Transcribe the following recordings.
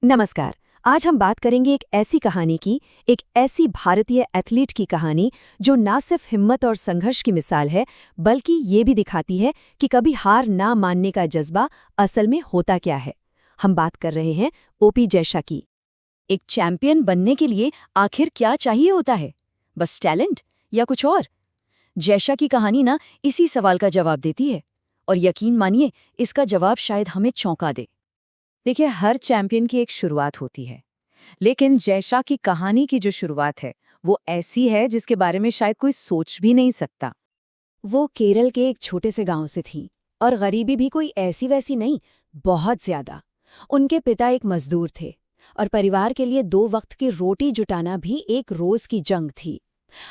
नमस्कार। आज हम बात करेंगे एक ऐसी कहानी की, एक ऐसी भारतीय एथलीट की कहानी जो ना सिर्फ हिम्मत और संघर्ष की मिसाल है, बल्कि ये भी दिखाती है कि कभी हार ना मानने का जज्बा असल में होता क्या है। हम बात कर रहे हैं ओपी जैशा की। एक चैंपियन बनने के लिए आखिर क्या चाहिए होता है? बस टैलेंट या कुछ और? जैशा की कहानी ना इसी सवाल का जवाब देती है। और यकीन मानिए, इसका जवाब शायद हमें चौंका दे। देखिए, हर चैंपियन की एक शुरुआत होती है, लेकिन जैशा की कहानी की जो शुरुआत है वो ऐसी है जिसके बारे में शायद कोई सोच भी नहीं सकता। वो केरल के एक छोटे से गांव से थी, और गरीबी भी कोई ऐसी वैसी नहीं, बहुत ज्यादा। उनके पिता एक मजदूर थे, और परिवार के लिए 2 वक्त की रोटी जुटाना भी एक रोज की जंग थी।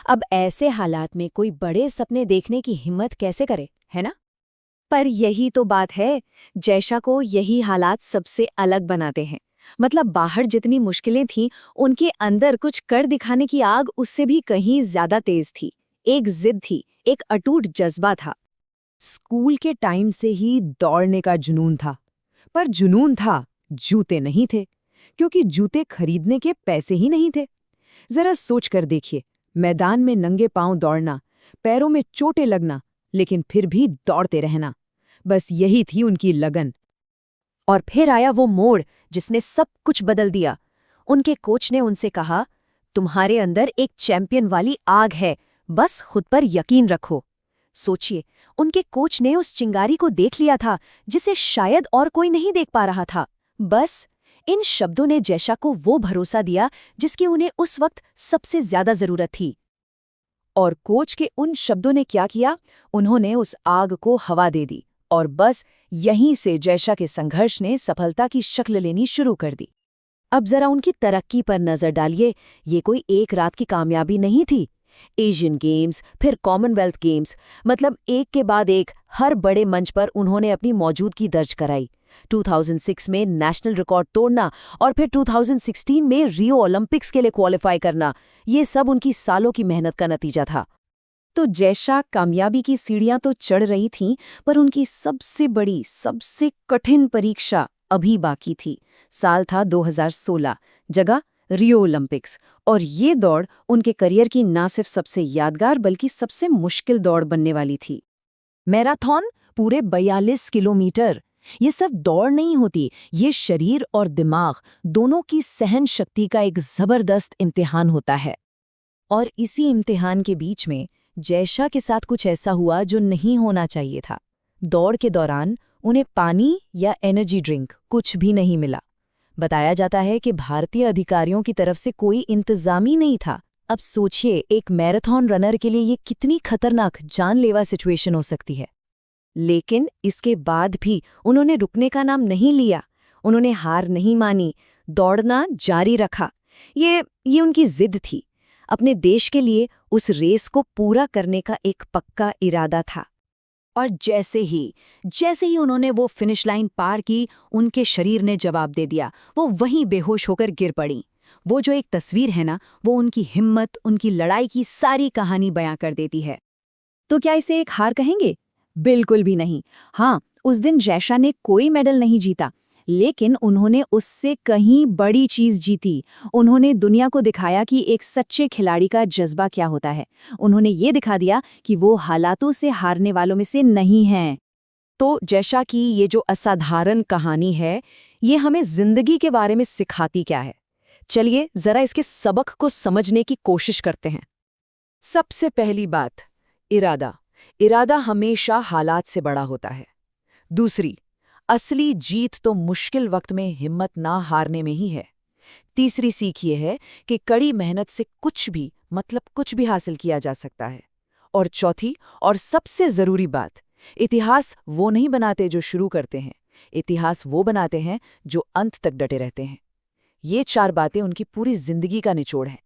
अब ऐसे हालात में कोई बड़े सपने देखने की हिम्मत कैसे करे, है ना? पर यही तो बात है, जैशा को यही हालात सबसे अलग बनाते हैं। मतलब बाहर जितनी मुश्किलें थीं, उनके अंदर कुछ कर दिखाने की आग उससे भी कहीं ज्यादा तेज थी। एक जिद थी, एक अटूट जज्बा था। स्कूल के टाइम से ही दौड़ने का जुनून था। पर जुनून था, जूते नहीं थे, क्योंकि जूते खरीदने के पैसे ही नहीं थे। जरा सोच कर देखिए, मैदान में नंगे पांव दौड़ना, पैरों में चोटें लगना, लेकिन फिर भी दौड़ते रहना, बस यही थी उनकी लगन। और फिर आया वो मोड़ जिसने सब कुछ बदल दिया। उनके कोच ने उनसे कहा, तुम्हारे अंदर एक चैंपियन वाली आग है, बस खुद पर यकीन रखो। सोचिए, उनके कोच ने उस चिंगारी को देख लिया था जिसे शायद और कोई नहीं देख पा रहा था। बस इन शब्दों ने जैशा को वो भरोसा दिया जिसकी उन्हें उस वक्त सबसे ज्यादा जरूरत थी। और कोच के उन शब्दों ने क्या किया? उन्होंने उस आग को हवा दे दी, और बस यहीं से जैशा के संघर्ष ने सफलता की शक्ल लेनी शुरू कर दी। अब जरा उनकी तरक्की पर नजर डालिए। ये कोई एक रात की कामयाबी नहीं थी। एशियन गेम्स, फिर कॉमनवेल्थ गेम्स, मतलब एक के बाद एक हर बड़े मंच पर उन्होंने अपनी मौजूदगी दर्ज कराई। 2006 में नेशनल रिकॉर्ड तोड़ना, और फिर 2016 में रियो ओलंपिक्स के लिए क्वालिफाई करना, ये सब उनकी सालों की मेहनत का नतीजा था। तो जैशा कामयाबी की सीढ़ियां तो चढ़ रही थीं, पर उनकी सबसे बड़ी, सबसे कठिन परीक्षा अभी बाकी थी। साल था 2016, जगह रियो ओलंपिक्स, और ये दौड़ उनके करियर की ना सिर्फ सबसे यादगार बल्कि सबसे मुश्किल दौड़ बनने वाली थी। मैराथन, पूरे 42 किलोमीटर। ये सिर्फ दौड़ नहीं होती, ये शरीर और दिमाग दोनों की सहन शक्ति का एक जबरदस्त इम्तिहान होता है। और इसी इम्तिहान के बीच में जैशा के साथ कुछ ऐसा हुआ जो नहीं होना चाहिए था। दौड़ के दौरान उन्हें पानी या एनर्जी ड्रिंक कुछ भी नहीं मिला। बताया जाता है कि भारतीय अधिकारियों की तरफ से कोई इंतजाम ही नहीं था। अब सोचिए, एक मैराथन रनर के लिए ये कितनी खतरनाक, जानलेवा सिचुएशन हो सकती है। लेकिन इसके बाद भी उन्होंने रुकने का नाम नहीं लिया। उन्होंने हार नहीं मानी, दौड़ना जारी रखा। ये उनकी जिद थी। अपने देश के लिए उस रेस को पूरा करने का एक पक्का इरादा था। और जैसे ही उन्होंने वो फिनिश लाइन पार की, उनके शरीर ने जवाब दे दिया। वो वहीं बेहोश होकर गिर पड़ी। वो जो एक तस्वीर है ना, वो उनकी हिम्मत, उनकी लड़ाई की सारी कहानी बयां कर देती है। तो क्या इसे एक हार कहेंगे? बिल्कुल भी नहीं। हाँ, उस दिन जैशा ने कोई मेडल नहीं जीता, लेकिन उन्होंने उससे कहीं बड़ी चीज जीती। उन्होंने दुनिया को दिखाया कि एक सच्चे खिलाड़ी का जज्बा क्या होता है। उन्होंने ये दिखा दिया कि वो हालातों से हारने वालों में से नहीं हैं। तो जैशा की ये जो असाधारण कहानी है, ये हमें जिंदगी के बारे में सिखाती क्या है? चलिए जरा इसके सबक को समझने की कोशिश करते हैं। सबसे पहली बात, इरादा। इरादा हमेशा हालात से बड़ा होता है। दूसरी, असली जीत तो मुश्किल वक्त में हिम्मत ना हारने में ही है। तीसरी सीख ये है कि कड़ी मेहनत से कुछ भी, मतलब कुछ भी हासिल किया जा सकता है। और चौथी और सबसे जरूरी बात, इतिहास वो नहीं बनाते जो शुरू करते हैं, इतिहास वो बनाते हैं जो अंत तक डटे रहते हैं। ये 4 बातें उनकी पूरी जिंदगी का निचोड़ है।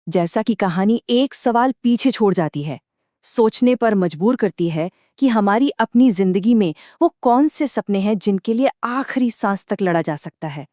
जैसा कि कहानी एक सवाल पीछे छोड़ जाती है, सोचने पर मजबूर करती है कि हमारी अपनी जिंदगी में वो कौन से सपने हैं जिनके लिए आखिरी सांस तक लड़ा जा सकता है।